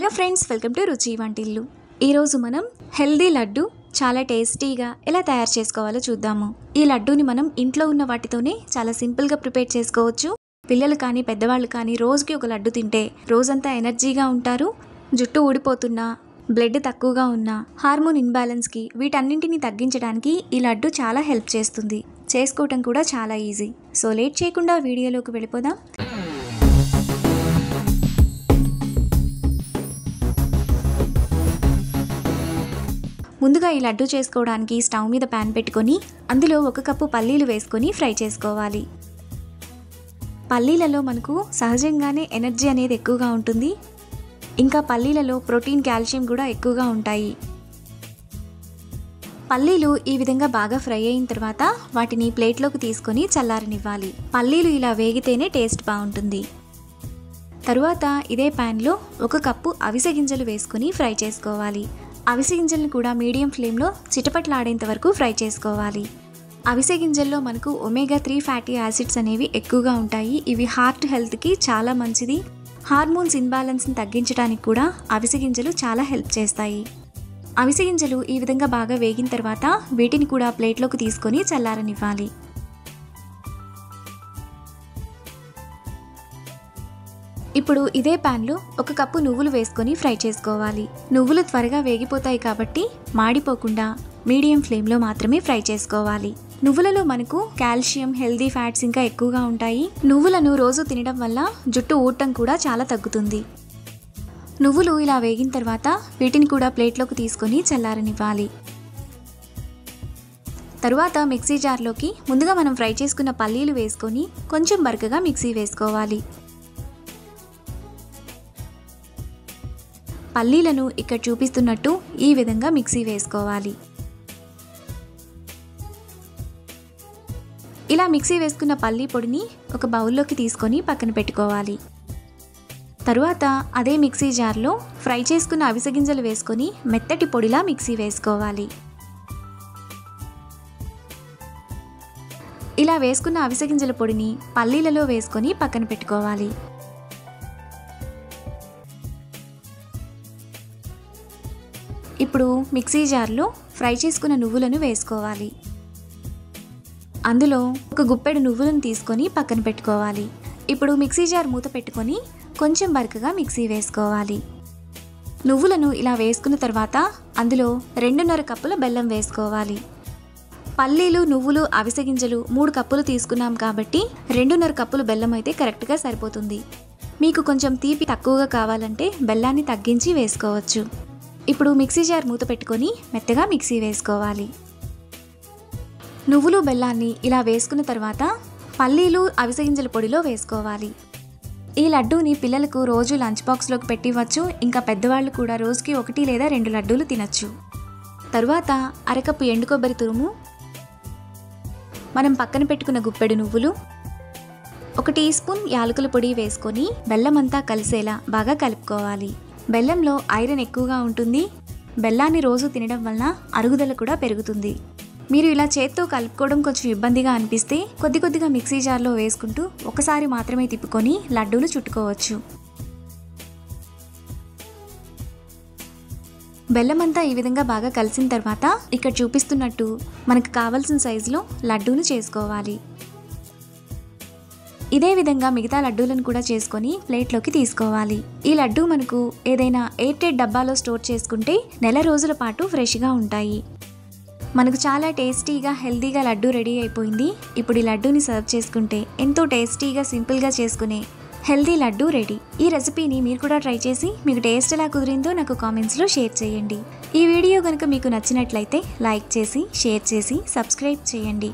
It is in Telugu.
హలో ఫ్రెండ్స్, వెల్కమ్ టు రుచి వంటిల్లు. ఈరోజు మనం హెల్దీ లడ్డు చాలా టేస్టీగా ఎలా తయారు చేసుకోవాలో చూద్దాము. ఈ లడ్డూని మనం ఇంట్లో ఉన్న వాటితోనే చాలా సింపుల్గా ప్రిపేర్ చేసుకోవచ్చు. పిల్లలు కానీ పెద్దవాళ్ళు కానీ రోజుకి ఒక లడ్డు తింటే రోజంతా ఎనర్జీగా ఉంటారు. జుట్టు ఊడిపోతున్నా, బ్లడ్ తక్కువగా ఉన్నా, హార్మోన్ ఇన్బ్యాలెన్స్కి వీటన్నింటిని తగ్గించడానికి ఈ లడ్డు చాలా హెల్ప్ చేస్తుంది. చేసుకోవటం కూడా చాలా ఈజీ. సో లేట్ చేయకుండా వీడియోలోకి వెళ్ళిపోదాం. ముందుగా ఈ లడ్డు చేసుకోవడానికి స్టవ్ మీద ప్యాన్ పెట్టుకొని అందులో 1 కప్పు పల్లీలు వేసుకొని ఫ్రై చేసుకోవాలి. పల్లీలలో మనకు సహజంగానే ఎనర్జీ అనేది ఎక్కువగా ఉంటుంది. ఇంకా పల్లీలలో ప్రోటీన్, కాల్షియం కూడా ఎక్కువగా ఉంటాయి. పల్లీలు ఈ విధంగా బాగా ఫ్రై అయిన తర్వాత వాటిని ప్లేట్లోకి తీసుకొని చల్లారనివ్వాలి. పల్లీలు ఇలా వేగితేనే టేస్ట్ బాగుంటుంది. తరువాత ఇదే ప్యాన్లో 1 కప్పు అవిసె గింజలు వేసుకొని ఫ్రై చేసుకోవాలి. అవిసె గింజలను కూడా మీడియం ఫ్లేమ్లో చిటపట్లాడేంత వరకు ఫ్రై చేసుకోవాలి. అవిసె గింజల్లో మనకు ఒమేగా 3 ఫ్యాటీ యాసిడ్స్ అనేవి ఎక్కువగా ఉంటాయి. ఇవి హార్ట్ హెల్త్కి చాలా మంచిది. హార్మోన్స్ ఇన్బ్యాలెన్స్ని తగ్గించడానికి కూడా అవిసె గింజలు చాలా హెల్ప్ చేస్తాయి. అవిసె గింజలు ఈ విధంగా బాగా వేగిన తర్వాత వీటిని కూడా ప్లేట్లోకి తీసుకొని చల్లారనివ్వాలి. ఇప్పుడు ఇదే ప్యాన్లో 1 కప్పు నువ్వులు వేసుకొని ఫ్రై చేసుకోవాలి. నువ్వులు త్వరగా వేగిపోతాయి కాబట్టి మాడిపోకుండా మీడియం ఫ్లేమ్లో మాత్రమే ఫ్రై చేసుకోవాలి. నువ్వులలో మనకు కాల్షియం, హెల్దీ ఫ్యాట్స్ ఇంకా ఎక్కువగా ఉంటాయి. నువ్వులను రోజు తినడం వల్ల జుట్టు ఊడటం కూడా చాలా తగ్గుతుంది. నువ్వులు ఇలా వేగిన తర్వాత వీటిని కూడా ప్లేట్లోకి తీసుకొని చల్లారనివ్వాలి. తరువాత మిక్సీ జార్లోకి ముందుగా మనం ఫ్రై చేసుకున్న పల్లీలు వేసుకొని కొంచెం బరకగా మిక్సీ వేసుకోవాలి. పల్లీలను ఇక్కడ చూపిస్తున్నట్టు ఈ విధంగా మిక్సీ వేసుకోవాలి. ఇలా మిక్సీ వేసుకున్న పల్లీ పొడిని ఒక బౌల్లోకి తీసుకొని పక్కన పెట్టుకోవాలి. తరువాత అదే మిక్సీ జార్లో ఫ్రై చేసుకున్న అవిసె గింజలు వేసుకొని మెత్తటి పొడిలా మిక్సీ వేసుకోవాలి. ఇలా వేసుకున్న అవిసె గింజల పొడిని పల్లీలలో వేసుకొని పక్కన పెట్టుకోవాలి. ఇప్పుడు మిక్సీ జార్లో ఫ్రై చేసుకున్న నువ్వులను వేసుకోవాలి. అందులో 1 గుప్పెడు నువ్వులను తీసుకొని పక్కన పెట్టుకోవాలి. ఇప్పుడు మిక్సీ జార్ మూత పెట్టుకొని కొంచెం బరకగా మిక్సీ వేసుకోవాలి. నువ్వులను ఇలా వేసుకున్న తర్వాత అందులో 2.5 కప్పుల బెల్లం వేసుకోవాలి. పల్లీలు, నువ్వులు, అవిసె గింజలు 3 కప్పులు తీసుకున్నాం కాబట్టి 2.5 కప్పులు బెల్లం అయితే కరెక్ట్గా సరిపోతుంది. మీకు కొంచెం తీపి తక్కువగా కావాలంటే బెల్లాన్ని తగ్గించి వేసుకోవచ్చు. ఇప్పుడు మిక్సీ జార్ మూత పెట్టుకొని మెత్తగా మిక్సీ వేసుకోవాలి. నువ్వులు, బెల్లాన్ని ఇలా వేసుకున్న తర్వాత పల్లీలు, అవిసె గింజల పొడిలో వేసుకోవాలి. ఈ లడ్డూని పిల్లలకు రోజు లంచ్ బాక్స్లోకి పెట్టివ్వచ్చు. ఇంకా పెద్దవాళ్ళు కూడా రోజుకి 1 లేదా 2 లడ్డూలు తినచ్చు. తరువాత 1/2 కప్పు ఎండు కొబ్బరి తురుము, మనం పక్కన పెట్టుకున్న గుప్పెడు నువ్వులు, 1 టీ స్పూన్ యాలకుల పొడి వేసుకొని బెల్లం అంతా కలిసేలా బాగా కలుపుకోవాలి. బెల్లంలో ఐరన్ ఎక్కువగా ఉంటుంది. బెల్లాన్ని రోజు తినడం వలన అరుగుదల కూడా పెరుగుతుంది. మీరు ఇలా చేత్తో కలుపుకోవడం కొంచెం ఇబ్బందిగా అనిపిస్తే కొద్దిగా మిక్సీ జార్లో వేసుకుంటూ ఒకసారి మాత్రమే తిప్పుకొని లడ్డూలు చుట్టుకోవచ్చు. బెల్లం అంతా ఈ విధంగా బాగా కలిసిన తర్వాత ఇక్కడ చూపిస్తున్నట్టు మనకు కావాల్సిన సైజులో లడ్డూను చేసుకోవాలి. ఇదే విధంగా మిగతా లడ్డూలను కూడా చేసుకొని ప్లేట్లోకి తీసుకోవాలి. ఈ లడ్డూ మనకు ఏదైనా ఎయిర్ టైట్ డబ్బాలో స్టోర్ చేసుకుంటే నెల రోజుల పాటు ఫ్రెష్గా ఉంటాయి. మనకు చాలా టేస్టీగా, హెల్తీగా లడ్డూ రెడీ అయిపోయింది. ఇప్పుడు ఈ లడ్డూని సర్వ్ చేసుకుంటే ఎంతో టేస్టీగా, సింపుల్గా చేసుకునే హెల్దీ లడ్డూ రెడీ. ఈ రెసిపీని మీరు కూడా ట్రై చేసి మీకు టేస్ట్ ఎలా కుదిరిందో నాకు కామెంట్స్లో షేర్ చేయండి. ఈ వీడియో కనుక మీకు నచ్చినట్లయితే లైక్ చేసి, షేర్ చేసి, సబ్స్క్రైబ్ చేయండి.